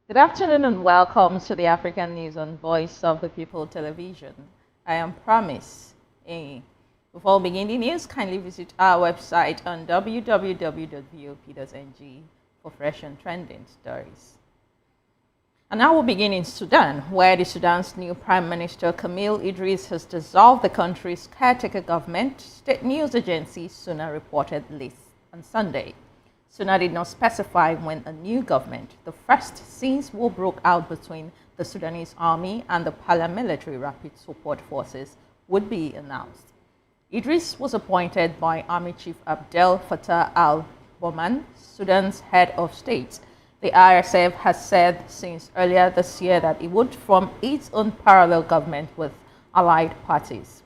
Good afternoon and welcome to the African News on Voice of the People television. I am Promise. Before beginning the news, kindly visit our website on www.vop.ng for fresh and trending stories. And now we'll begin in Sudan, where the Sudan's new Prime Minister Camille Idris has dissolved the country's caretaker government, state news agency SUNA reported late on Sunday. SUNA did not specify when a new government, the first since war broke out between the Sudanese army and the paramilitary rapid support forces, would be announced. Idris was appointed by Army Chief Abdel Fattah al-Burhan, Sudan's head of state. The RSF has said since earlier this year that it would form its own parallel government with allied parties.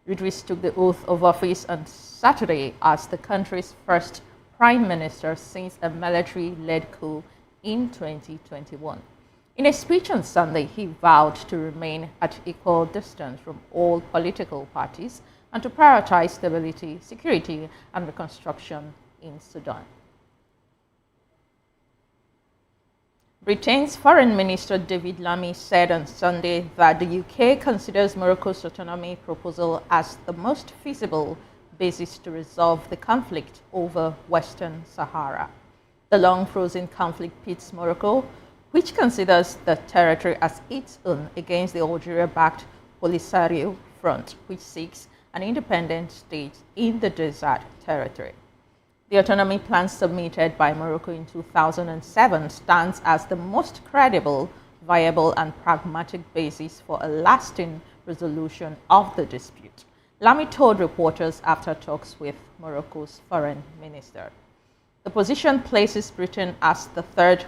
Idris took the oath of office on Saturday as the country's first Prime Minister since a military-led coup in 2021. In a speech on Sunday, he vowed to remain at equal distance from all political parties and to prioritize stability, security, and reconstruction in Sudan. Britain's Foreign Minister David Lammy said on Sunday that the UK considers Morocco's autonomy proposal as the most feasible basis to resolve the conflict over Western Sahara. The long-frozen conflict pits Morocco, which considers the territory as its own, against the Algeria-backed Polisario Front, which seeks an independent state in the desert territory. The autonomy plan submitted by Morocco in 2007 stands as the most credible, viable, and pragmatic basis for a lasting resolution of the dispute, Lammy told reporters after talks with Morocco's foreign minister. The position places Britain as the third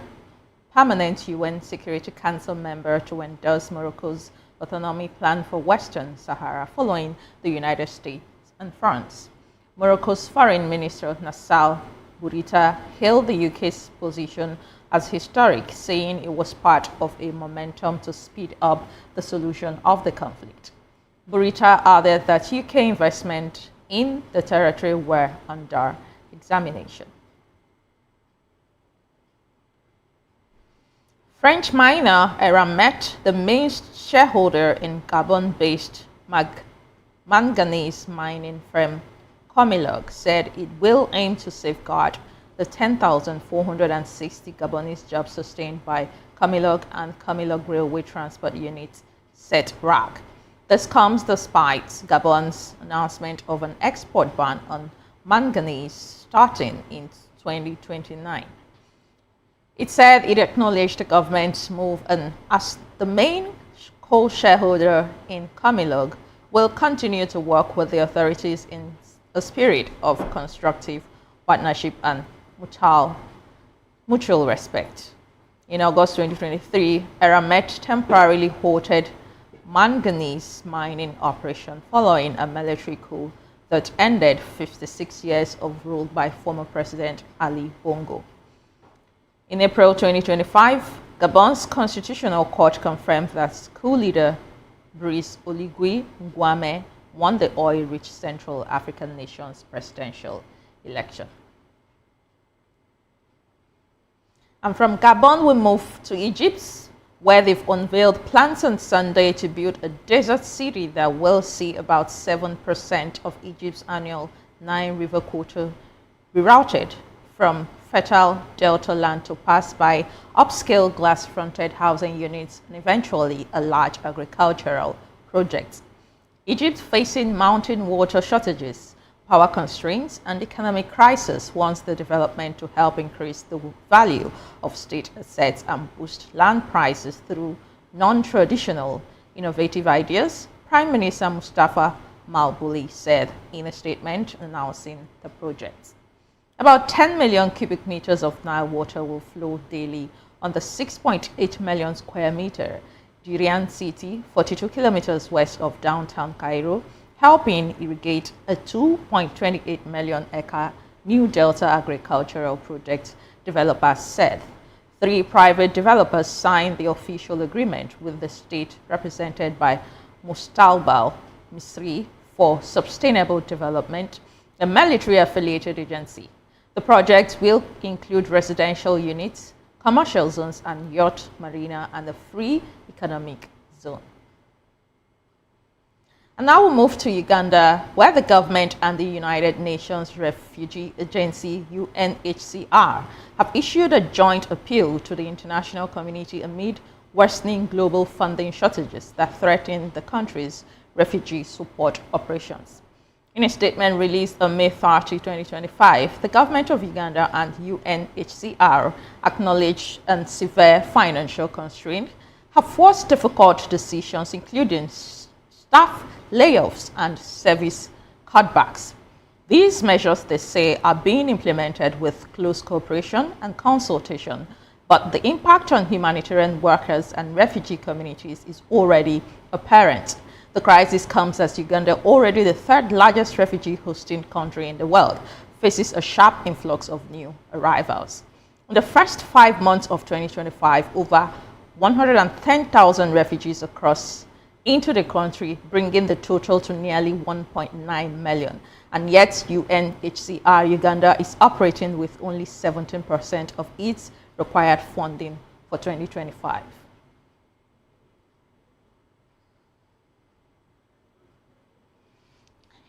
permanent UN Security Council member to endorse Morocco's autonomy plan for Western Sahara, following the United States and France. Morocco's Foreign Minister Nassal Bourita hailed the UK's position as historic, saying it was part of a momentum to speed up the solution of the conflict. Bourita added that UK investment in the territory were under examination. French miner Erupts, the main shareholder in Gabon-based manganese mining firm Colonial, said it will aim to safeguard the 10,460 Gabonese jobs sustained by Colonial and Colonial Railway Transport Units (SETRAC). This comes despite Gabon's announcement of an export ban on manganese starting in 2029. It said it acknowledged the government's move and, as the main co-shareholder in Colonial, will continue to work with the authorities in a spirit of constructive partnership and mutual respect. In August 2023, Erupts temporarily halted manganese mining operation following a military coup that ended 56 years of rule by former President Ali Bongo. In April 2025, Gabon's Constitutional Court confirmed that coup leader Brice Oligui Nguema won the oil-rich Central African nation's presidential election. And from Gabon, we move to Egypt, where they've unveiled plans on Sunday to build a desert city that will see about 7% of Egypt's annual Nile River quota rerouted from fertile delta land to pass by upscale glass-fronted housing units and eventually a large agricultural project. Egypt facing mounting water shortages, power constraints, and economic crisis wants the development to help increase the value of state assets and boost land prices through non-traditional, innovative ideas, Prime Minister Mustafa Malbouli said in a statement announcing the project. About 10 million cubic meters of Nile water will flow daily on the 6.8 million square meter Durian city, 42 kilometers west of downtown Cairo, helping irrigate a 2.28 million acre new delta agricultural project, developers said. 3 private developers signed the official agreement with the state, represented by Mustalbal Misri for Sustainable Development, a military-affiliated agency. The project will include residential units, commercial zones and yacht marina and the free economic zone. And now we'll move to Uganda, where the government and the United Nations Refugee Agency, UNHCR, have issued a joint appeal to the international community amid worsening global funding shortages that threaten the country's refugee support operations. In a statement released on May 30, 2025, the government of Uganda and UNHCR acknowledged a severe financial constraint have forced difficult decisions, including staff layoffs and service cutbacks. These measures, they say, are being implemented with close cooperation and consultation, but the impact on humanitarian workers and refugee communities is already apparent. The crisis comes as Uganda, already the third largest refugee hosting country in the world, faces a sharp influx of new arrivals. In the first 5 months of 2025, over 110,000 refugees crossed into the country, bringing the total to nearly 1.9 million. And yet, UNHCR Uganda is operating with only 17% of its required funding for 2025.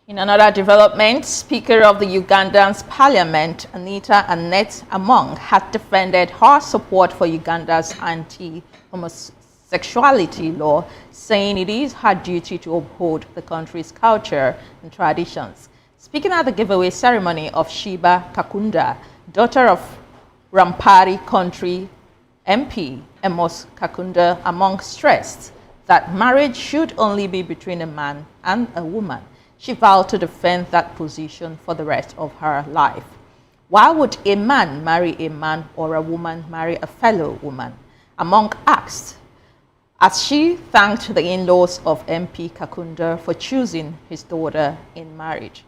In another development, Speaker of the Ugandan's Parliament, Anita Annette Among, had defended her support for Uganda's anti-homosexuality law, saying it is her duty to uphold the country's culture and traditions. Speaking at the giveaway ceremony of Sheba Kakunda, daughter of Rampari Country MP Amos Kakunda, Among stressed that marriage should only be between a man and a woman. She vowed to defend that position for the rest of her life. Why would a man marry a man or a woman marry a fellow woman? Among asked, as she thanked the in-laws of MP Kakunda for choosing his daughter in marriage.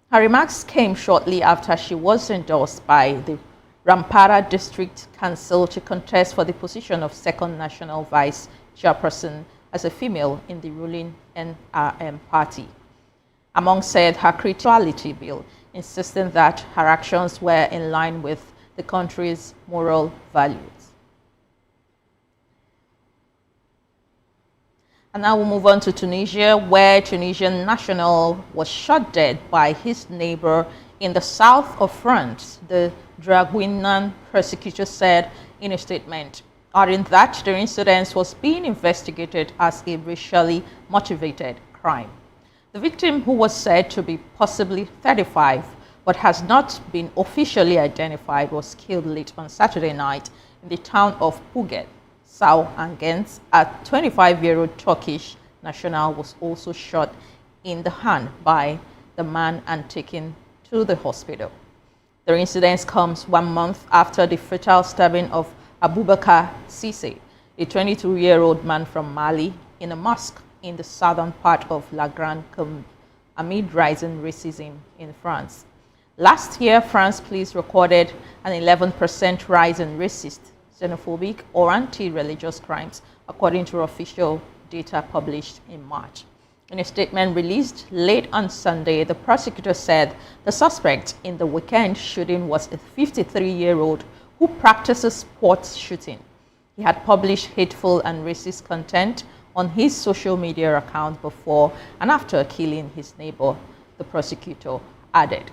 Her remarks came shortly after she was endorsed by the Rampara District Council to contest for the position of second national vice chairperson as a female in the ruling NRM party. Among said her criticality bill, insisting that her actions were in line with the country's moral values. And now we'll move on to Tunisia, where Tunisian national was shot dead by his neighbor in the south of France, the Draguignan prosecutor said in a statement, adding that the incident was being investigated as a racially motivated crime. The victim, who was said to be possibly 35 but has not been officially identified, was killed late on Saturday night in the town of Puget, South Angens. A 25-year-old Turkish national was also shot in the hand by the man and taken to the hospital. The incident comes 1 month after the fatal stabbing of Abubakar Cisse, a 22-year-old man from Mali, in a mosque in the southern part of La Grande Combe amid rising racism in France. Last year, France police recorded an 11% rise in racist, xenophobic, or anti-religious crimes, according to official data published in March. In a statement released late on Sunday, the prosecutor said the suspect in the weekend shooting was a 53-year-old who practices sports shooting. He had published hateful and racist content on his social media account before and after killing his neighbor, the prosecutor added.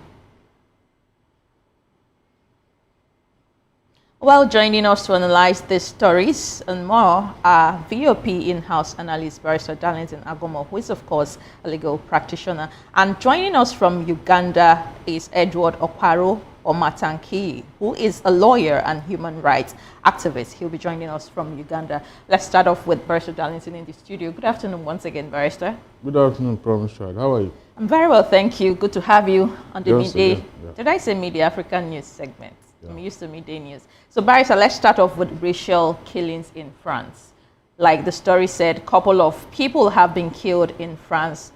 Well, joining us to analyze these stories and more are VOP in-house analyst Barrister Darlington Agomo, who is, of course, a legal practitioner. And joining us from Uganda is Edward Okwaro Omatanki, who is a lawyer and human rights activist. He'll be joining us from Uganda. Let's start off with Barrister Darlington in the studio. Good afternoon once again, Barrister. Good afternoon, Promise Child. How are you? I'm very well, thank you. Good to have you on the midday. Yeah. Did I say midday African news segment? Yeah. I'm used to midday news. So, Barrister, let's start off with racial killings in France. Like the story said, a couple of people have been killed in France,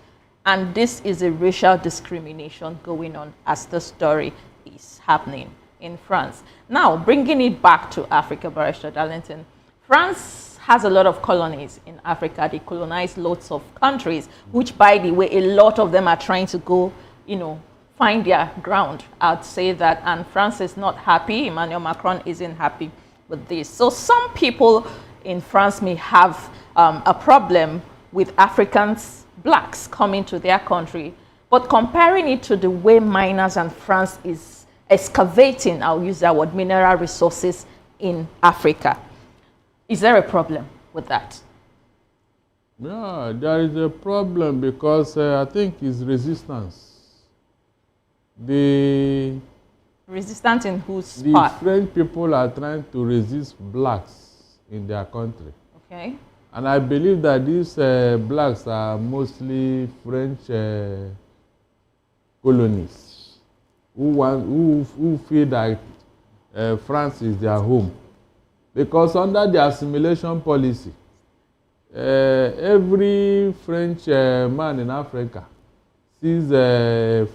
and this is a racial discrimination going on as the story is happening in France. Now, bringing it back to Africa, Barrister Darlington, France has a lot of colonies in Africa. They colonize lots of countries, which, by the way, a lot of them are trying to go, find their ground. I'd say that, and France is not happy. Emmanuel Macron isn't happy with this. So some people in France may have a problem with Africans, blacks, coming to their country. But comparing it to the way miners and France is excavating, I'll use that word, mineral resources in Africa, is there a problem with that? Yeah, there is a problem because I think it's resistance. Resistance in whose the part? French people are trying to resist blacks in their country. Okay. And I believe that these blacks are mostly French colonies who feel that France is their home. Because under the assimilation policy, every French man in Africa sees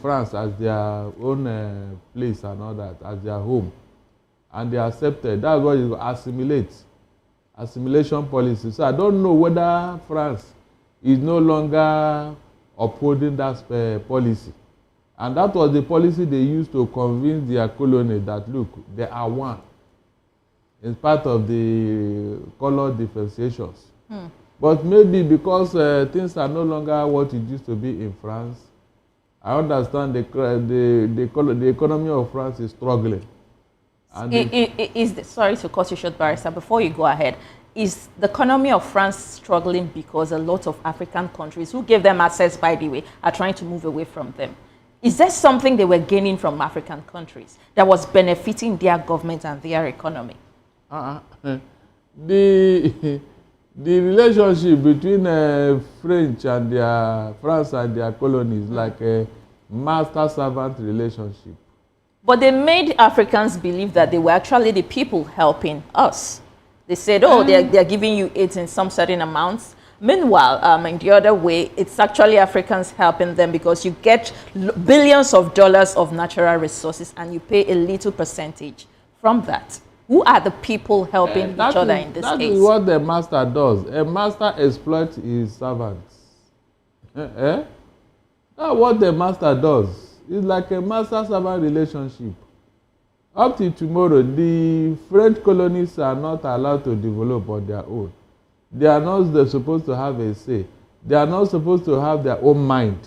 France as their own place and all that, as their home. And they accept it. That's what you assimilate. Assimilation policy. So I don't know whether France is no longer upholding that policy. And that was the policy they used to convince their colony that, look, they are one. It's part of the color differentiations. But maybe because things are no longer what it used to be in France, I understand the economy of France is struggling. And sorry to cut you short, Barrister, before you go ahead. Is the economy of France struggling because a lot of African countries who gave them access, by the way, are trying to move away from them? Is there something they were gaining from African countries that was benefiting their government and their economy? The relationship between France and their colonies like a master-servant relationship. But they made Africans believe that they were actually the people helping us. They said, oh, they're giving you aid in some certain amounts. Meanwhile, in the other way, it's actually Africans helping them because you get billions of dollars of natural resources and you pay a little percentage from that. Who are the people helping each other in this case? That is what the master does. A master exploits his servants. That's what the master does. It's like a master-servant relationship. Up to tomorrow, the French colonies are not allowed to develop on their own. They are not supposed to have a say. They are not supposed to have their own mind.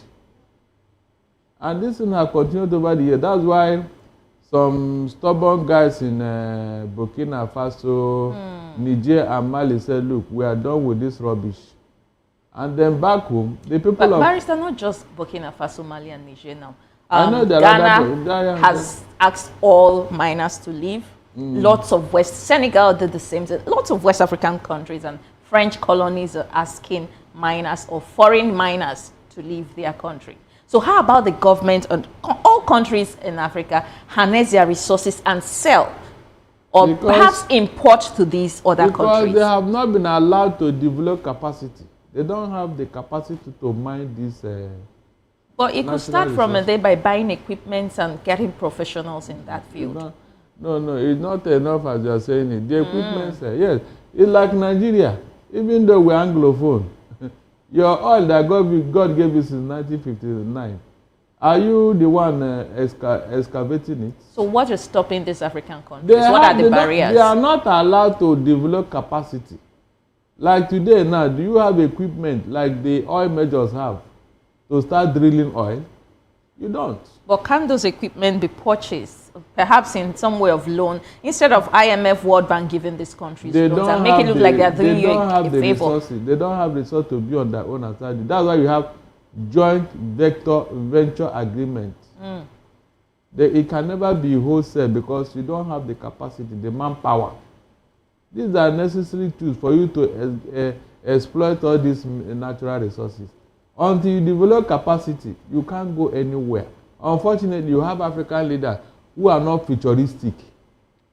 And this thing has continued over the years. That's why some stubborn guys in Burkina Faso, Niger and Mali said, look, we are done with this rubbish. And then back home, the people but of... Barrister, not just Burkina Faso, Mali and Niger now. I know Ghana has asked all miners to leave. Lots of Senegal did the same thing. Lots of West African countries and French colonies are asking miners or foreign miners to leave their country. So how about the government and all countries in Africa harness their resources and sell or perhaps import to these other countries? Because they have not been allowed to develop capacity. They don't have the capacity to mine these but it could start from a day by buying equipment and getting professionals in that field. No, it's not enough as you're saying it. The equipment, yes, it's like Nigeria. Even though we're Anglophone, your oil that God gave you since 1959, are you the one excavating it? So what is stopping these African countries? What are the barriers? They are not allowed to develop capacity. Like today now, do you have equipment like the oil majors have to start drilling oil? You don't. But can those equipment be purchased, perhaps in some way of loan, instead of IMF, World Bank giving these countries loans and make it look like they're doing you a favor? They don't have resources to be on their own outside. That's why you have joint venture agreement. It can never be wholesale because you don't have the capacity, the manpower. These are necessary tools for you to exploit all these natural resources. Until you develop capacity, you can't go anywhere. Unfortunately, you have African leaders who are not futuristic.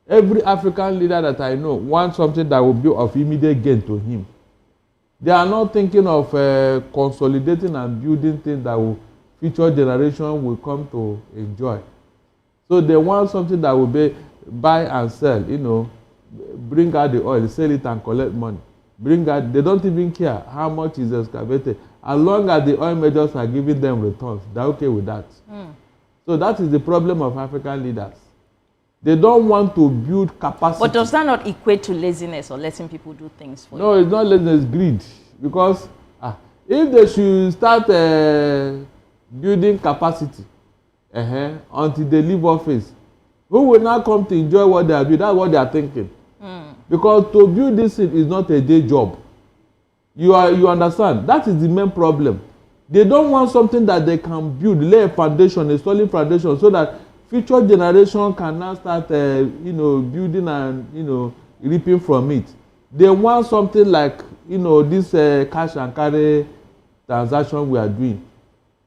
Every African leader that I know wants something that will be of immediate gain to him. They are not thinking of consolidating and building things that will future generation will come to enjoy. So they want something that will be buy and sell, bring out the oil, sell it and collect money. They don't even care how much is excavated. As long as the oil majors are giving them returns, they're okay with that. So that is the problem of African leaders. They don't want to build capacity. But does that not equate to laziness or letting people do things for you? No, it's not laziness, it's greed. Because if they should start building capacity until they leave office, who will now come to enjoy what they are doing? That's what they are thinking. Because to build this thing is not a day job. You understand? That is the main problem. They don't want something that they can build, lay a foundation, a solid foundation, so that future generation can now start, building and, reaping from it. They want something like, this cash and carry transaction we are doing.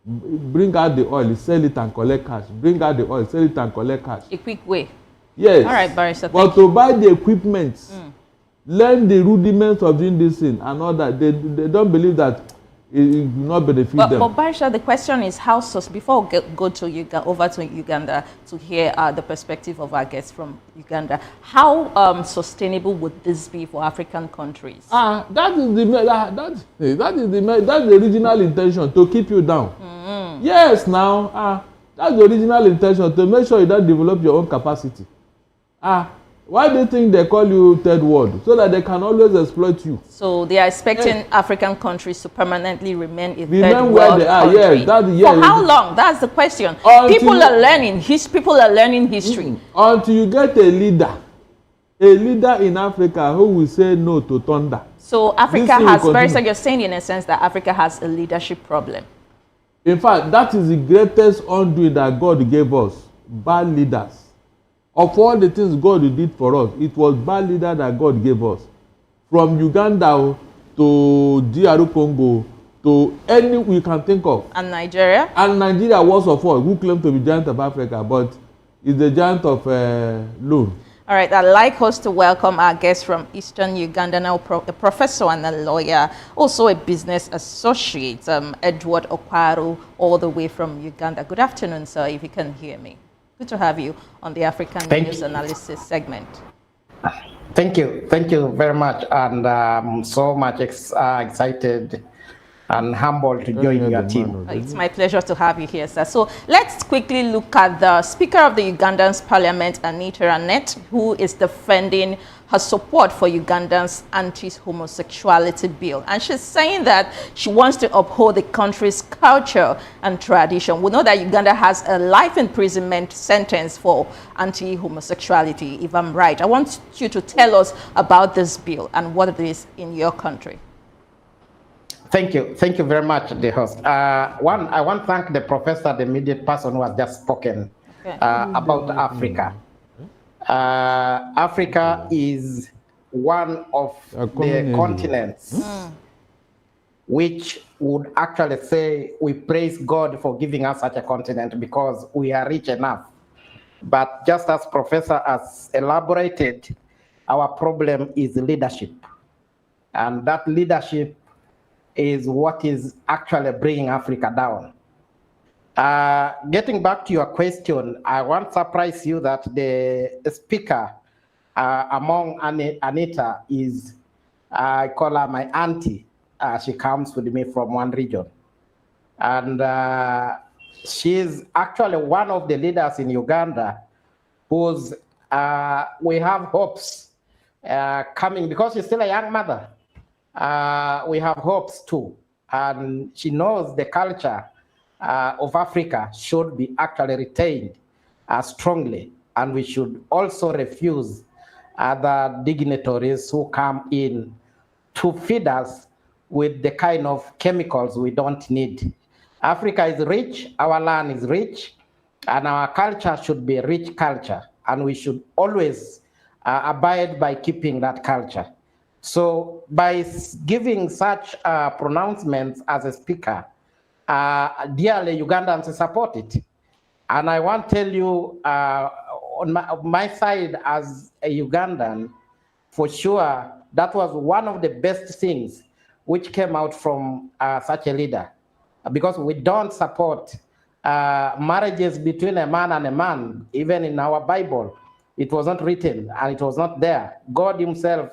Bring out the oil, sell it and collect cash. Bring out the oil, sell it and collect cash. A quick way. Yes. All right, Barrister. But to buy the equipment, learn the rudiments of doing this thing and all that, they don't believe that it will not benefit them. But Barisha, the question is how, before we go to over to Uganda to hear the perspective of our guests from Uganda, how sustainable would this be for African countries? That's the original intention, to keep you down. Yes, now, that's the original intention, to make sure you don't develop your own capacity. Why do you think they call you third world? So that they can always exploit you. So they are expecting African countries to permanently remain a third where world they are. Country. Yes, for how long? That's the question. People are learning history. Until you get a leader in Africa who will say no to thunder. So Africa has, Barrister, you're saying in a sense that Africa has a leadership problem. In fact, that is the greatest undoing that God gave us. Bad leaders. Of all the things God did for us, it was bad leader that God gave us. From Uganda to DR Congo to any we can think of. And Nigeria? And Nigeria, worst of all, who claim to be giant of Africa, but is the giant of loan. All right, I'd like us to welcome our guest from Eastern Uganda, now a professor and a lawyer, also a business associate, Edward Okwaru, all the way from Uganda. Good afternoon, sir, if you can hear me. Good to have you on the African News Analysis segment. Thank you very much, and I'm so much excited and humbled to join your team. It's my pleasure to have you here, sir. So let's quickly look at the Speaker of the Ugandan's Parliament, Anita Annette, who is defending her support for Ugandan's anti-homosexuality bill. And she's saying that she wants to uphold the country's culture and tradition. We know that Uganda has a life imprisonment sentence for anti-homosexuality, if I'm right. I want you to tell us about this bill and what it is in your country. Thank you very much, the host. I want to thank the professor, the immediate person who has just spoken about Africa. Africa is one of the continents which would actually say we praise God for giving us such a continent because we are rich enough. But just as Professor has elaborated, our problem is leadership. And that leadership is what is actually bringing Africa down. Getting back to your question, I want to surprise you that the speaker among Anita is, I call her my auntie. She comes with me from one region. And she's actually one of the leaders in Uganda who's, we have hopes coming, because she's still a young mother. We have hopes too. And she knows the culture of Africa should be actually retained strongly, and we should also refuse other dignitaries who come in to feed us with the kind of chemicals we don't need. Africa is rich, our land is rich, and our culture should be a rich culture, and we should always abide by keeping that culture. So by giving such pronouncements as a speaker, dearly Ugandans support it. And I want to tell you, on my side as a Ugandan, for sure, that was one of the best things which came out from such a leader. Because we don't support marriages between a man and a man. Even in our Bible, it was not written and it was not there. God himself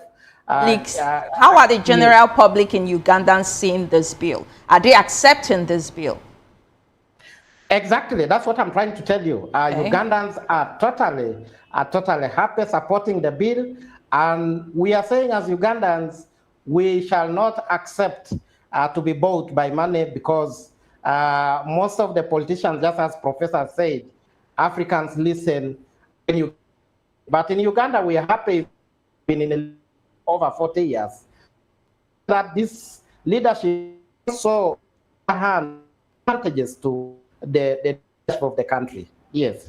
how are the general public in Uganda seeing this bill? Are they accepting this bill? Exactly, that's what I'm trying to tell you. Okay. Ugandans are totally happy supporting the bill, and we are saying as Ugandans, we shall not accept to be bought by money because most of the politicians, just as Professor said, Africans listen. But in Uganda, we are happy been in over 40 years that this leadership also advantages to the leadership of the country. Yes,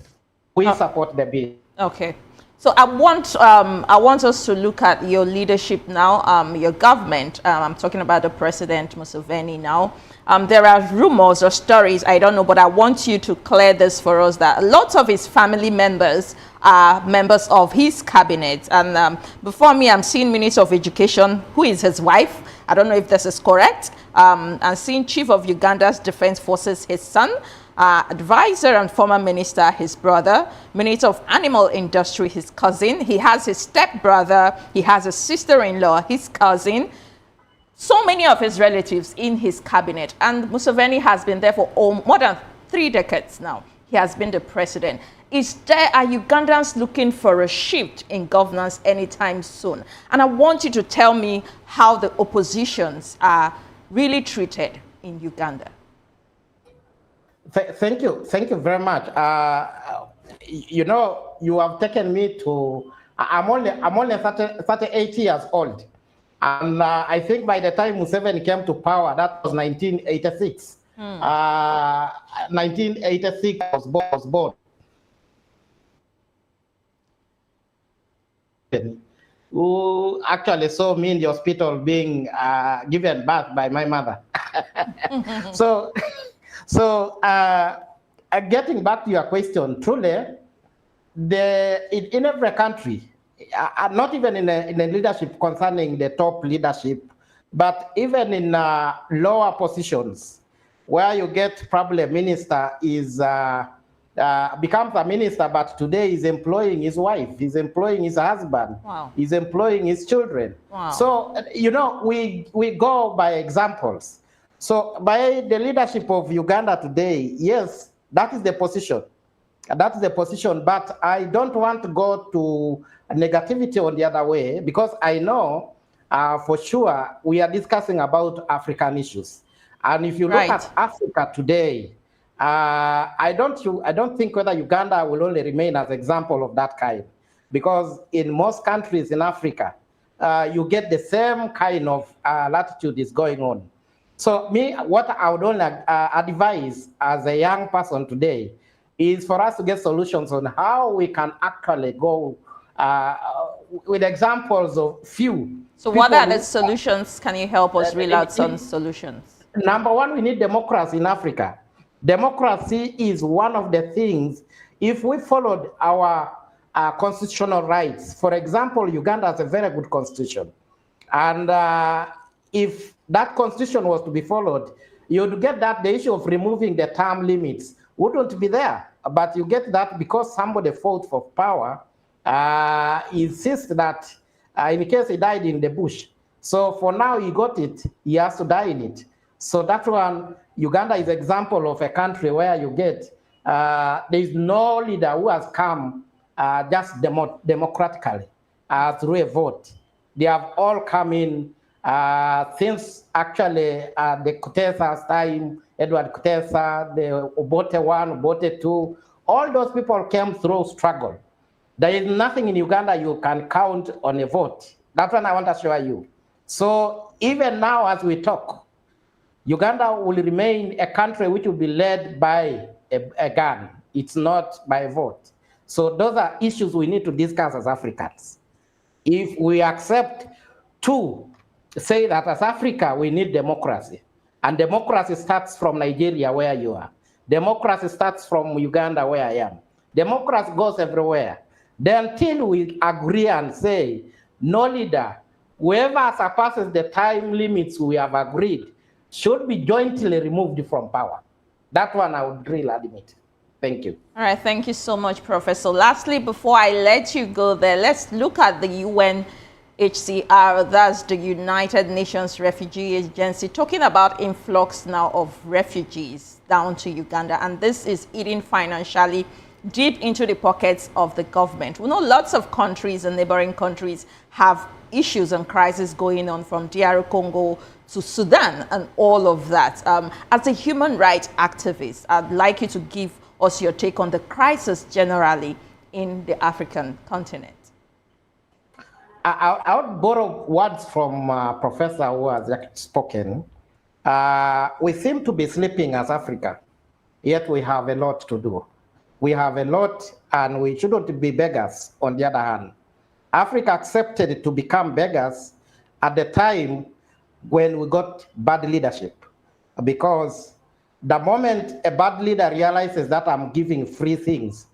we support the bill. Okay. So I want us to look at your leadership now, your government. I'm talking about the President Museveni now. There are rumors or stories, I don't know, but I want you to clear this for us, that lots of his family members are members of his cabinet. And before me, I'm seeing Minister of Education, who is his wife. I don't know if this is correct. I'm seeing Chief of Uganda's Defense Forces, his son. Advisor and former minister, his brother. Minister of Animal Industry, his cousin. He has his stepbrother. He has a sister-in-law, his cousin. So many of his relatives in his cabinet. And Museveni has been there for more than 3 decades now. He has been the president. Are Ugandans looking for a shift in governance anytime soon? And I want you to tell me how the oppositions are really treated in Uganda. Thank you very much. You know, you have taken me to. I'm only 38 years old, and I think by the time Museveni came to power, that was 1986. 1986 I was born. Who actually saw me in the hospital being given birth by my mother. So, getting back to your question, truly, in every country, not even in the leadership concerning the top leadership, but even in lower positions, where you get probably a minister becomes a minister, but today is employing his wife, he's employing his husband, wow, he's employing his children. Wow. So, you know, we go by examples. So by the leadership of Uganda today, yes, that is the position. That is the position, but I don't want to go to negativity on the other way, because I know for sure we are discussing about African issues. And if you look at Africa today, I don't think whether Uganda will only remain as an example of that kind, because in most countries in Africa, you get the same kind of latitude is going on. So what I would only advise as a young person today is for us to get solutions on how we can actually go with examples of few. So what are the solutions? Can you help us reel out some solutions? Number one, we need democracy in Africa. Democracy is one of the things, if we followed our constitutional rights. For example, Uganda has a very good constitution. And if that constitution was to be followed, you'd get that the issue of removing the term limits wouldn't be there. But you get that because somebody fought for power, insists that in case he died in the bush. So for now he got it, he has to die in it. So that one, Uganda is an example of a country where you get, there is no leader who has come just democratically through a vote. They have all come in since actually the Kutesa's time, Edward Kutesa, the Obote 1, Obote 2, all those people came through struggle. There is nothing in Uganda you can count on a vote. That's what I want to show you. So even now as we talk, Uganda will remain a country which will be led by a gun. It's not by a vote. So those are issues we need to discuss as Africans. If we accept to say that as Africa, we need democracy. And democracy starts from Nigeria, where you are. Democracy starts from Uganda, where I am. Democracy goes everywhere. Then until we agree and say, no leader, whoever surpasses the time limits we have agreed, should be jointly removed from power. That one I would really admit. Thank you. All right, thank you so much, Professor. Lastly, before I let you go there, let's look at the UN HCR, that's the United Nations Refugee Agency, talking about influx now of refugees down to Uganda, and this is eating financially deep into the pockets of the government. We know lots of countries and neighboring countries have issues and crises going on, from DR Congo to Sudan and all of that. As a human rights activist, I'd like you to give us your take on the crisis generally in the African continent. I would borrow words from Professor who has spoken. We seem to be sleeping as Africa, yet we have a lot to do. We have a lot, and we shouldn't be beggars, on the other hand. Africa accepted to become beggars at the time when we got bad leadership, because the moment a bad leader realizes that I'm giving free things,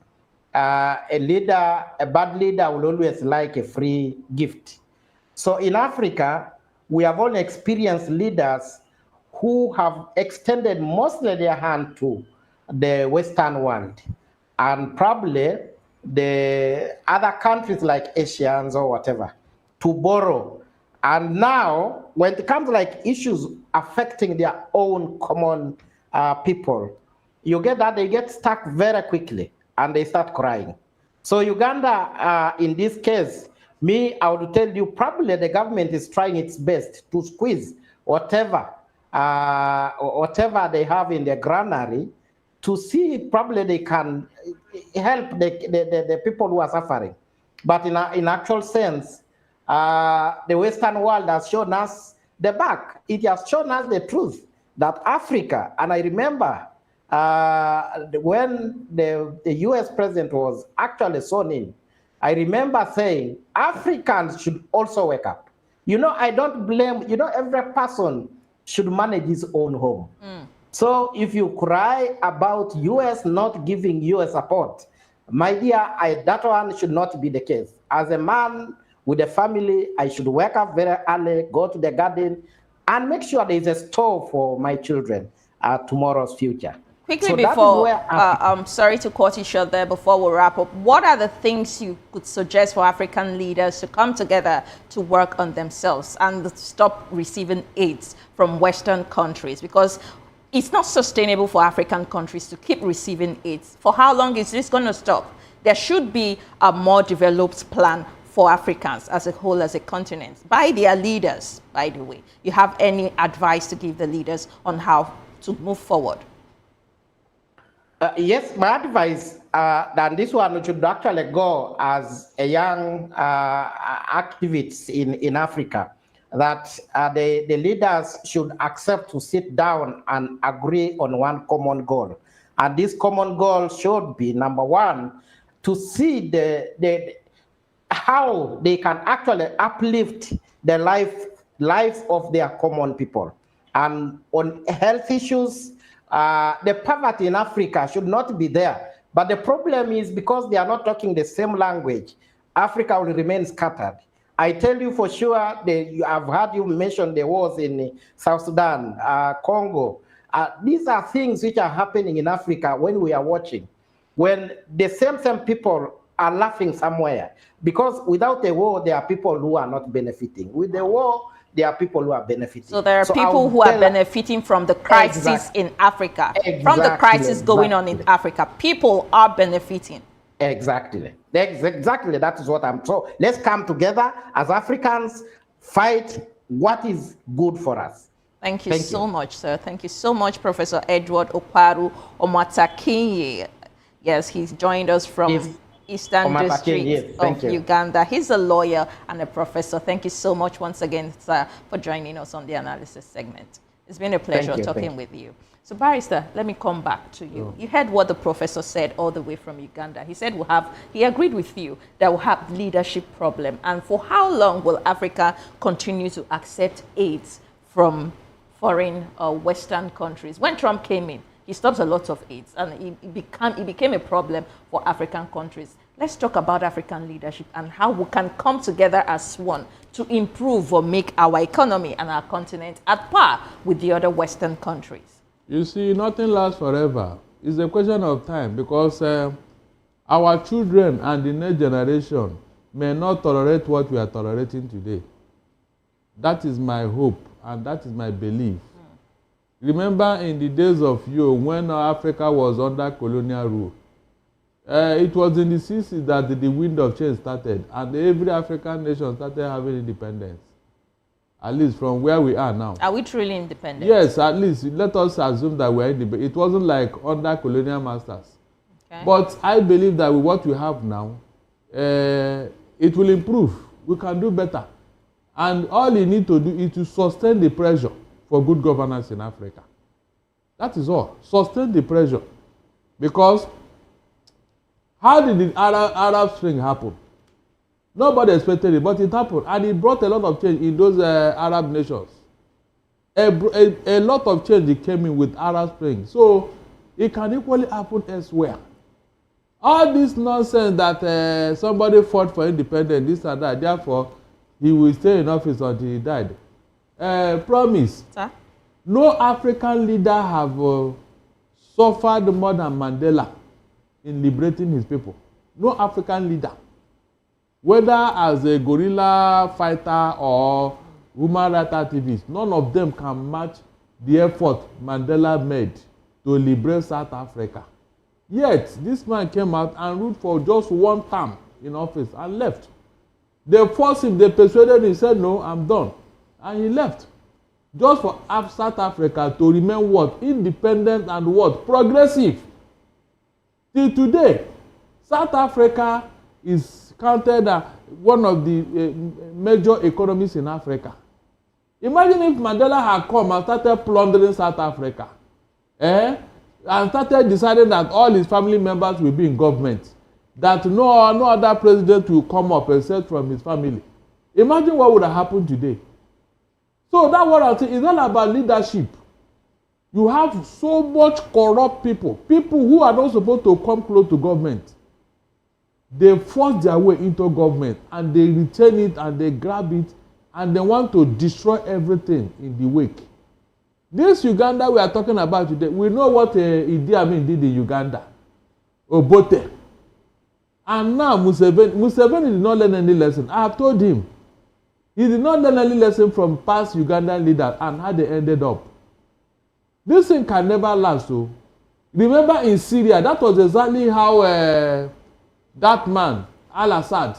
a bad leader will always like a free gift. So in Africa, we have only experienced leaders who have extended mostly their hand to the Western world, and probably the other countries like Asians or whatever, to borrow. And now, when it comes like issues affecting their own common people, you get that they get stuck very quickly and they start crying. So Uganda, in this case, I would tell you, probably the government is trying its best to squeeze whatever they have in their granary, to see if probably they can help the people who are suffering. But in actual sense, the Western world has shown us the back. It has shown us the truth that Africa, and I remember when the US president was actually sworn in, I remember saying, Africans should also wake up. I don't blame, every person should manage his own home. So if you cry about US not giving you a support, my dear, that one should not be the case. As a man with a family, I should wake up very early, go to the garden, and make sure there is a store for my children, tomorrow's future. Quickly, so before, I'm sorry to cut you short there before we wrap up, what are the things you could suggest for African leaders to come together to work on themselves and stop receiving aids from Western countries? Because it's not sustainable for African countries to keep receiving aids. For how long is this going to stop? There should be a more developed plan for Africans as a whole, as a continent, by their leaders, by the way. You have any advice to give the leaders on how to move forward? Yes, my advice, that this one should actually go as a young activist in Africa, that the leaders should accept to sit down and agree on one common goal. And this common goal should be, number one, to see how they can actually uplift the life of their common people. And on health issues, the poverty in Africa should not be there. But the problem is, because they are not talking the same language, Africa will remain scattered. I tell you for sure, I've heard you mention the wars in South Sudan, Congo. These are things which are happening in Africa when we are watching, when the same people are laughing somewhere. Because without a war, there are people who are not benefiting. With the war, there are people who are benefiting. So there are people who are benefiting from the crisis in Africa, from the crisis going on in Africa. People are benefiting. Exactly. That is what I'm so. Let's come together as Africans, fight what is good for us. Thank you so much, sir. Thank you so much, Professor Edward Okwaru Omatakinye. Yes, he's joined us from Eastern District of Uganda. He's a lawyer and a professor. Thank you so much once again, sir, for joining us on the analysis segment. It's been a pleasure talking with you. So, Barrister, let me come back to you. You heard what the professor said all the way from Uganda. He said he agreed with you that we'll have leadership problem. And for how long will Africa continue to accept aids from foreign Western countries? When Trump came in, he stopped a lot of aids, and it became a problem for African countries. Let's talk about African leadership and how we can come together as one to improve or make our economy and our continent at par with the other Western countries. You see, nothing lasts forever. It's a question of time, because our children and the next generation may not tolerate what we are tolerating today. That is my hope and that is my belief. Remember in the days of when Africa was under colonial rule, it was in the 60s that the wind of change started and every African nation started having independence. At least from where we are now. Are we truly independent? Yes, at least let us assume that we are independent. It wasn't like under colonial masters. Okay. But I believe that with what we have now, it will improve. We can do better. And all you need to do is to sustain the pressure for good governance in Africa. That is all. Sustain the pressure. Because how did the Arab Spring happen? Nobody expected it, but it happened. And it brought a lot of change in those Arab nations. A lot of change came in with Arab Spring. So it can equally happen elsewhere. All this nonsense that somebody fought for independence, this and that, therefore he will stay in office until he died. Promise. Sir? No African leader have suffered more than Mandela in liberating his people. No African leader. Whether as a guerrilla fighter or human rights activist, none of them can match the effort Mandela made to liberate South Africa. Yet, this man came out and ruled for just one term in office and left. They forced him, they persuaded him, he said, no, I'm done. And he left. Just for South Africa to remain what? Independent and what? Progressive. Till today, South Africa is counted as one of the major economies in Africa. Imagine if Mandela had come and started plundering South Africa, and started deciding that all his family members will be in government, that no other president will come up except from his family. Imagine what would have happened today. So that's what I'm saying. It's all about leadership. You have so much corrupt people who are not supposed to come close to government. They force their way into government and they retain it and they grab it and they want to destroy everything in the wake. This Uganda we are talking about today, we know what Idi Amin did in Uganda. Obote. And now Museveni did not learn any lesson. I have told him. He did not learn any lesson from past Ugandan leaders and how they ended up. This thing can never last. So remember in Syria, that was exactly how that man, Al-Assad,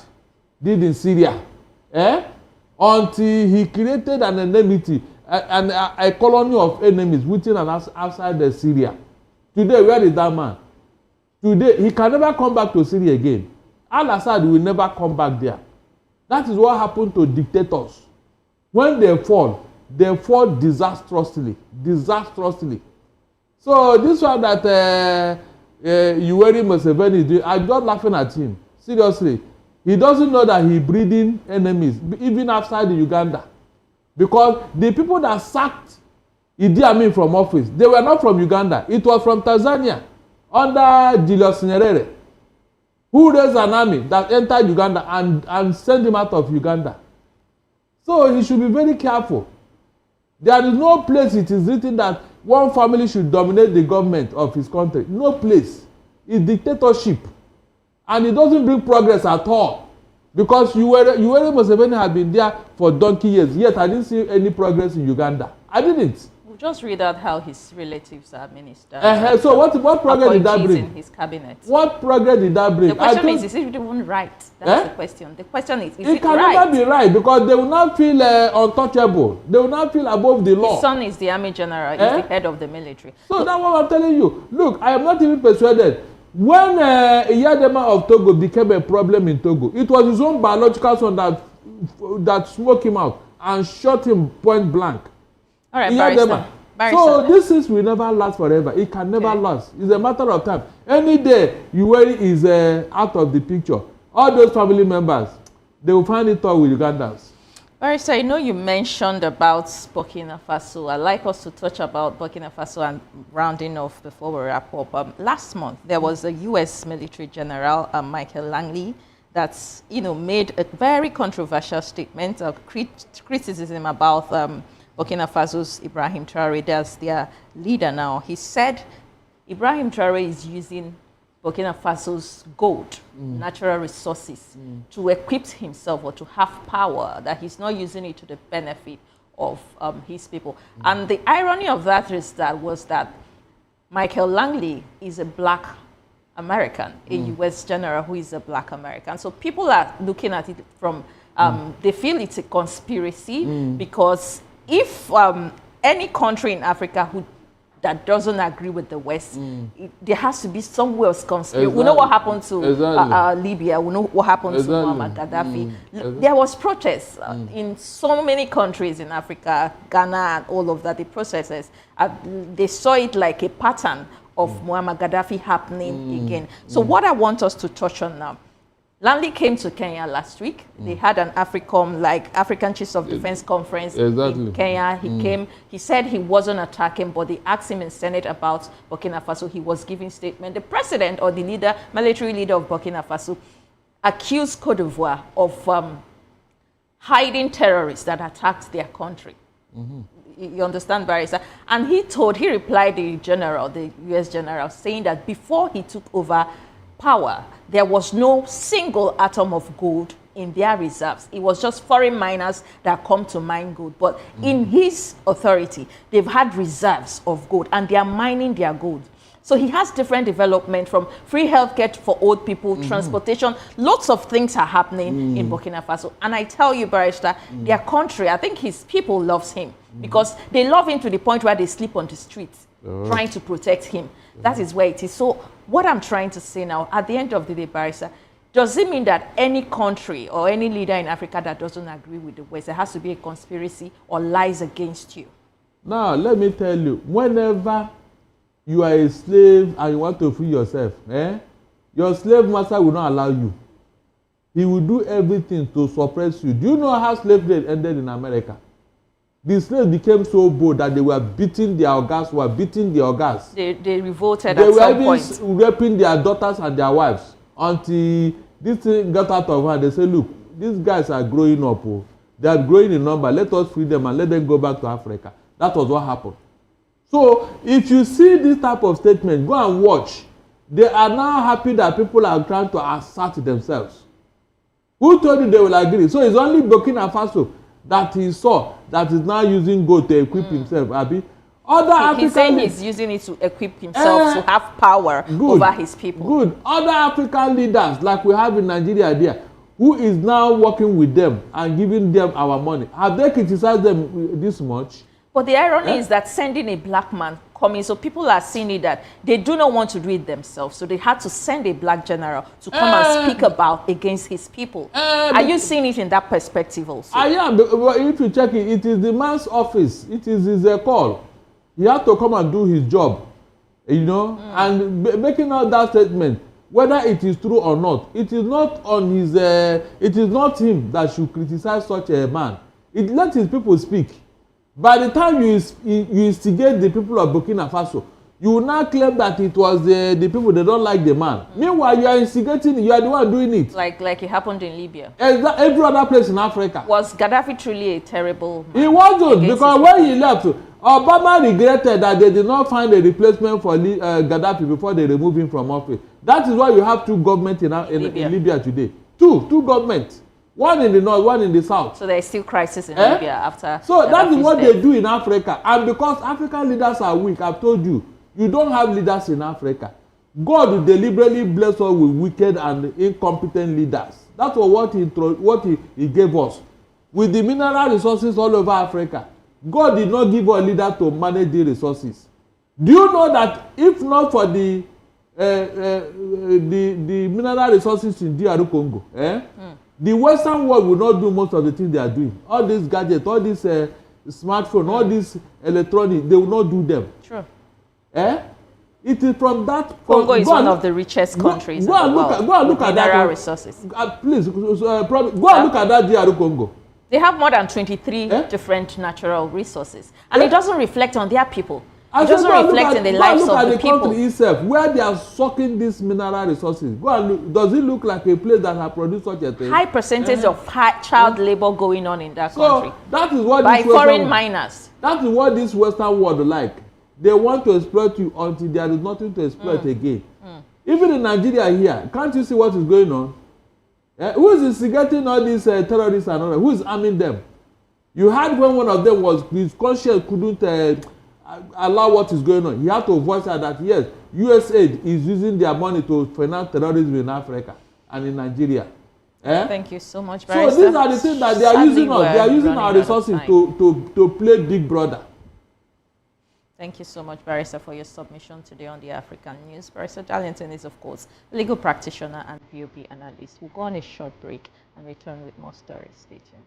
did in Syria. Until he created an enmity, a colony of enemies within and outside Syria. Today, where is that man? Today, he can never come back to Syria again. Al-Assad will never come back there. That is what happened to dictators. When they fall disastrously. Disastrously. So this one that Yoweri Museveni is doing, I'm just laughing at him. Seriously. He doesn't know that he's breeding enemies, even outside Uganda. Because the people that sacked Idi Amin from office, they were not from Uganda. It was from Tanzania, under Julius Nyerere, who raised an army that entered Uganda and sent him out of Uganda. So he should be very careful. There is no place it is written that one family should dominate the government of his country. No place. It's dictatorship. And it doesn't bring progress at all. Because Yoweri Museveni had been there for donkey years, yet I didn't see any progress in Uganda. I didn't. We'll just read out how his relatives are ministers. So what progress did that bring? In his cabinet. What progress did that bring? The question is it even right? That's the question. The question is it right? It can never be right because they will not feel untouchable. They will not feel above the law. His son is the army general. He's the head of the military. So that's what I'm telling you. Look, I am not even persuaded. When Iyadema of Togo became a problem in Togo, it was his own biological son that smoked him out and shot him point blank. All right, Barrister. So this things will never last forever. It can never last. It's a matter of time. Any day Yoweri is out of the picture, all those family members, they will find it all with Ugandans. Barrister, I know you mentioned about Burkina Faso. I'd like us to touch about Burkina Faso and rounding off before we wrap up. Last month, there was a U.S. military general, Michael Langley, that's made a very controversial statement of criticism about Burkina Faso's Ibrahim Traoré as their leader now. He said Ibrahim Traoré is using Burkina Faso's gold, natural resources, to equip himself or to have power, that he's not using it to the benefit of his people. And the irony of that is that Michael Langley is a black American, a U.S. general who is a black American. So people are looking at it from, they feel it's a conspiracy because if any country in Africa that doesn't agree with the West, there has to be somewhere else conspiracy. Exactly. We know what happened to Libya. We know what happened to Muammar Gaddafi. There was protests in so many countries in Africa, Ghana and all of that, the processes. They saw it like a pattern of Muammar Gaddafi happening again. So what I want us to touch on now, Langley came to Kenya last week. They had an African Chiefs of Defense conference in Kenya. He came, he said he wasn't attacking, but they asked him in Senate about Burkina Faso. He was giving statement. The president or the leader, military leader of Burkina Faso, accused Cote d'Ivoire of hiding terrorists that attacked their country. You understand, Barrister? And he replied the general, the US general, saying that before he took over power, there was no single atom of gold in their reserves. It was just foreign miners that come to mine gold. But in his authority, they've had reserves of gold and they are mining their gold. So he has different development, from free healthcare for old people, transportation. Lots of things are happening in Burkina Faso. And I tell you, Barrister, their country, I think his people loves him because they love him to the point where they sleep on the streets trying to protect him. That is where it is. So what I'm trying to say now, at the end of the day, Barrister, does it mean that any country or any leader in Africa that doesn't agree with the West, there has to be a conspiracy or lies against you? Now, let me tell you, whenever you are a slave and you want to free yourself, your slave master will not allow you. He will do everything to suppress you. Do you know how slavery ended in America? The slaves became so bold that they were beating their organs, They revolted at some point. They were even raping their daughters and their wives until this thing got out of hand. They say, look, these guys are growing up. They are growing in number. Let us free them and let them go back to Africa. That was what happened. So if you see this type of statement, go and watch. They are now happy that people are trying to assert themselves. Who told you they will agree? So it's only Burkina Faso that he saw that is now using gold to equip himself. Abi, he's saying he's using it to equip himself to have power over his people. Good. Other African leaders, like we have in Nigeria there, who is now working with them and giving them our money, have they criticized them this much? But the irony is that sending a black man coming, so people are seeing it that they do not want to do it themselves. So they had to send a black general to come and speak about against his people. Are you seeing it in that perspective also? I am. But if you check it, it is the man's office. It is his call. He had to come and do his job, and making out that statement, whether it is true or not, it is not on his. It is not him that should criticize such a man. Let his people speak. By the time you instigate the people of Burkina Faso, you will now claim that it was the people that don't like the man. Meanwhile, you are instigating, you are the one doing it. Like it happened in Libya. Every other place in Africa. Was Gaddafi truly a terrible man? He wasn't, because when he left, Obama regretted that they did not find a replacement for Gaddafi before they removed him from office. That is why you have two governments in Libya today. Two governments. One in the north, one in the south. So there is still crisis in Libya after. So that is what they do in Africa. And because African leaders are weak, I've told you, you don't have leaders in Africa. God will deliberately bless us with wicked and incompetent leaders. That's what he gave us. With the mineral resources all over Africa, God did not give us a leader to manage the resources. Do you know that if not for the mineral resources in DR Congo, the Western world will not do most of the things they are doing. All these gadgets, all these smartphones, all these electronics, they will not do them. True. It is from that. Congo is one of the richest countries in the world. Go and look at that. Mineral resources. Please, go and look at that DR Congo. They have more than 23 different natural resources. And it doesn't reflect on their people. It doesn't reflect in the lives of the people. Country itself, where they are sucking these mineral resources. Go and look. Does it look like a place that has produced such a thing? High percentage of child labor going on in that country. That is what by foreign miners. That is what this Western world like. They want to exploit you until there is nothing to exploit again. Even in Nigeria here, can't you see what is going on? Who is instigating all these terrorists and all that? Who is arming them? You had when one of them was, his conscience couldn't allow what is going on. He had to voice out that yes, USAID is using their money to finance terrorism in Africa and in Nigeria. Thank you so much, Barrister. So these are the things that they are using us. They are using our resources to play big brother. Thank you so much, Barrister, for your submission today on the African News. Barrister Darlington is, of course, a legal practitioner and POP analyst. We'll go on a short break and return with more stories. Stay tuned.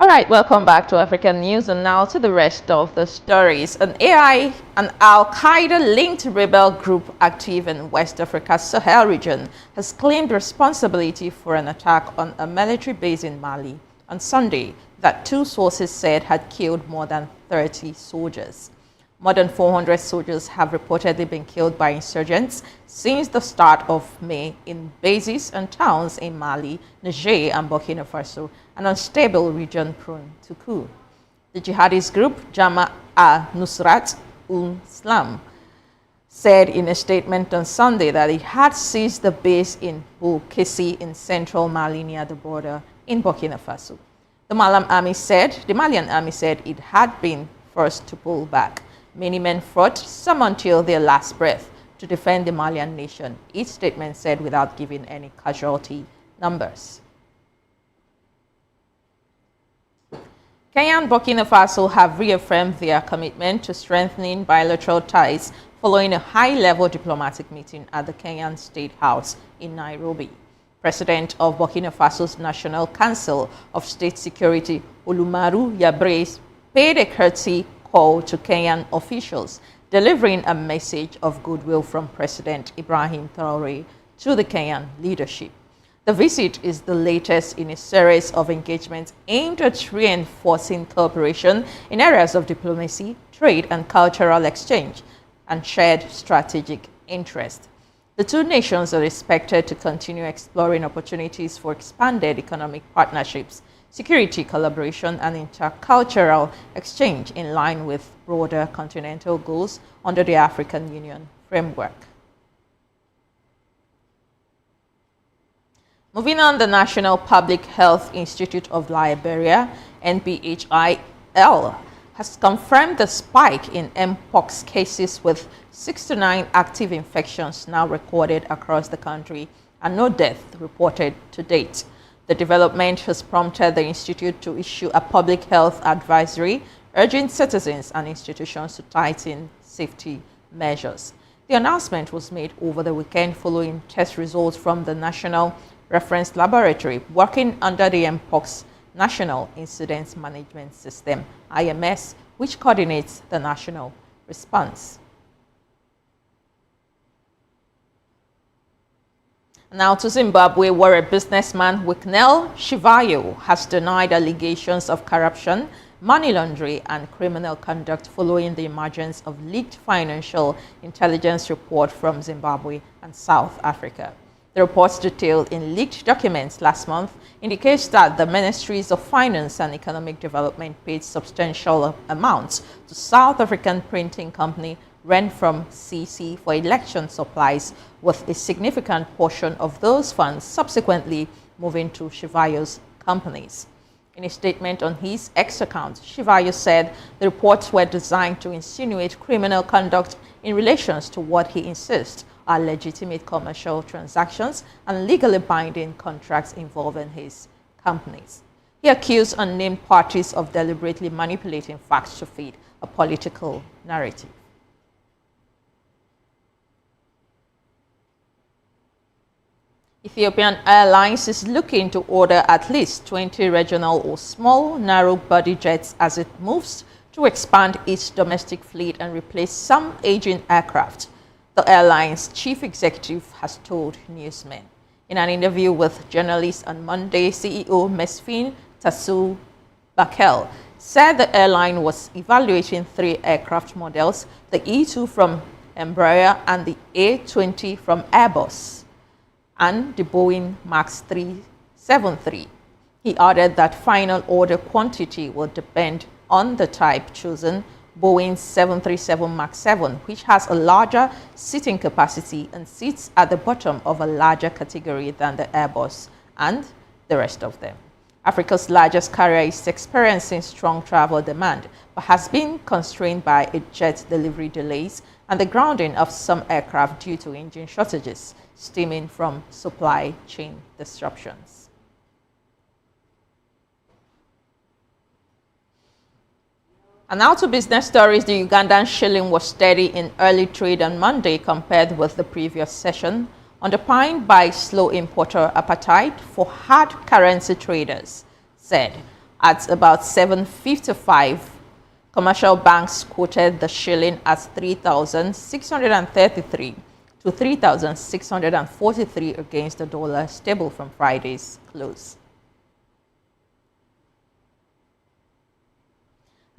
All right, welcome back to African News, and now to the rest of the stories. An Al-Qaeda-linked rebel group active in West Africa's Sahel region has claimed responsibility for an attack on a military base in Mali on Sunday that two sources said had killed more than 30 soldiers. More than 400 soldiers have reportedly been killed by insurgents since the start of May in bases and towns in Mali, Niger, and Burkina Faso, an unstable region prone to coup. The jihadist group, Jama al-Nusrat ul-Islam, said in a statement on Sunday that it had seized the base in Boukessi in central Mali near the border in Burkina Faso. The Malian army said it had been forced to pull back. Many men fought, some until their last breath, to defend the Malian nation, each statement said without giving any casualty numbers. Kenya and Burkina Faso have reaffirmed their commitment to strengthening bilateral ties following a high-level diplomatic meeting at the Kenyan State House in Nairobi. President of Burkina Faso's National Council of State Security, Olumaru Yabrace, paid a courtesy call to Kenyan officials, delivering a message of goodwill from President Ibrahim Traoré to the Kenyan leadership. The visit is the latest in a series of engagements aimed at reinforcing cooperation in areas of diplomacy, trade, and cultural exchange, and shared strategic interest. The two nations are expected to continue exploring opportunities for expanded economic partnerships, security collaboration, and intercultural exchange in line with broader continental goals under the African Union framework. Moving on, the National Public Health Institute of Liberia, NPHIL, has confirmed the spike in Mpox cases with 69 active infections now recorded across the country and no death reported to date. The development has prompted the Institute to issue a public health advisory urging citizens and institutions to tighten safety measures. The announcement was made over the weekend following test results from the National Reference Laboratory working under the Mpox National Incident Management System, IMS, which coordinates the national response. Now to Zimbabwe, where a businessman, Wicknell Shivayo, has denied allegations of corruption, money laundering, and criminal conduct following the emergence of leaked financial intelligence report from Zimbabwe and South Africa. The reports detailed in leaked documents last month indicates that the Ministries of Finance and Economic Development paid substantial amounts to South African printing company rent from CC for election supplies, with a significant portion of those funds subsequently moving to Shivayo's companies. In a statement on his X account, Shivayo said the reports were designed to insinuate criminal conduct in relation to what he insists are legitimate commercial transactions and legally binding contracts involving his companies. He accused unnamed parties of deliberately manipulating facts to feed a political narrative. Ethiopian Airlines is looking to order at least 20 regional or small, narrow-body jets as it moves to expand its domestic fleet and replace some aging aircraft, the airline's chief executive has told newsmen. In an interview with journalists on Monday, CEO Mesfin Tasu Bakel said the airline was evaluating 3 aircraft models, the E2 from Embraer and the A20 from Airbus, and the Boeing MAX 373. He added that final order quantity will depend on the type chosen, Boeing's 737 MAX 7, which has a larger seating capacity and sits at the bottom of a larger category than the Airbus and the rest of them. Africa's largest carrier is experiencing strong travel demand, but has been constrained by jet delivery delays and the grounding of some aircraft due to engine shortages stemming from supply chain disruptions. And now to business stories. The Ugandan shilling was steady in early trade on Monday compared with the previous session, underpinned by slow importer appetite for hard currency traders, said. At about 7:55, commercial banks quoted the shilling as 3,633 to 3,643 against the dollar, stable from Friday's close.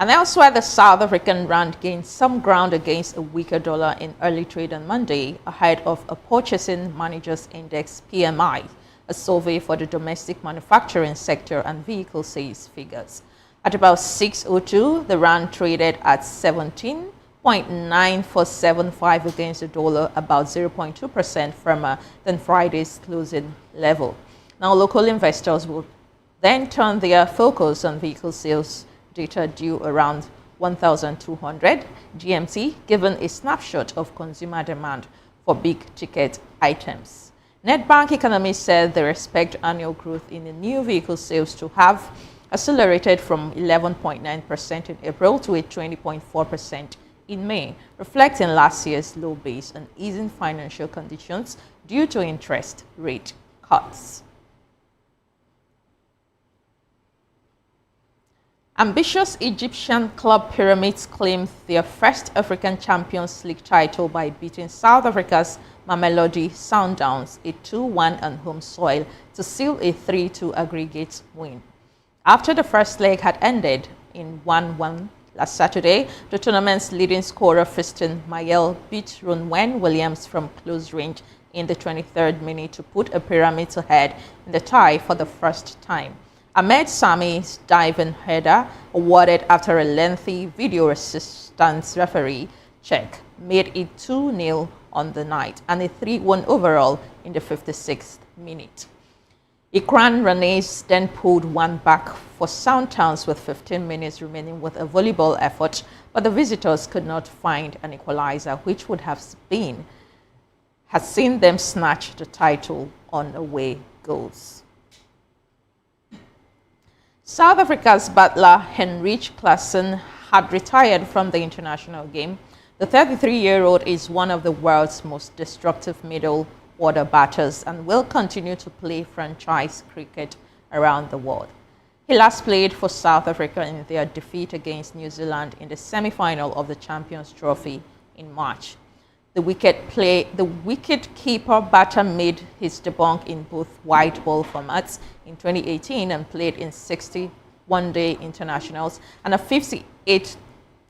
And elsewhere, the South African rand gained some ground against a weaker dollar in early trade on Monday, ahead of a Purchasing Managers Index (PMI), a survey for the domestic manufacturing sector and vehicle sales figures. At about 6:02, the rand traded at 17.9475 against the dollar, about 0.2% firmer than Friday's closing level. Now, local investors will then turn their focus on vehicle sales data due around 1,200 GMT, given a snapshot of consumer demand for big-ticket items. Nedbank economists said they expect annual growth in the new vehicle sales to have accelerated from 11.9% in April to a 20.4% in May, reflecting last year's low base and easing financial conditions due to interest rate cuts. Ambitious Egyptian club Pyramids claimed their first African Champions League title by beating South Africa's Mamelodi Sundowns, a 2-1 on home soil, to seal a 3-2 aggregate win. After the first leg had ended in 1-1 last Saturday, the tournament's leading scorer Fiston Mayel beat Ronwen Williams from close range in the 23rd minute to put a Pyramids ahead in the tie for the first time. Ahmed Sami's diving header, awarded after a lengthy video assistance referee check, made it 2-0 on the night and a 3-1 overall in the 56th minute. Ikran Ranes then pulled one back for Sundowns with 15 minutes remaining with a volleyball effort, but the visitors could not find an equalizer, which would have seen them snatch the title on away goals. South Africa's battler Henrich Klaassen had retired from the international game. The 33-year-old is one of the world's most destructive middle-order batters and will continue to play franchise cricket around the world. He last played for South Africa in their defeat against New Zealand in the semi-final of the Champions Trophy in March. The wicket-keeper batter made his debut in both white ball formats in 2018 and played in 60 one-day internationals and 58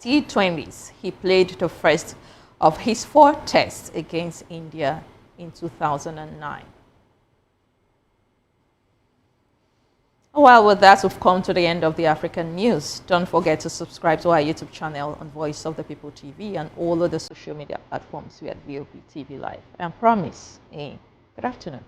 T20s. He played the first of his 4 tests against India in 2009. Well, with that, we've come to the end of the African news. Don't forget to subscribe to our YouTube channel on Voice of the People TV and all of the social media platforms. We at VOP TV Live. And promise, good afternoon.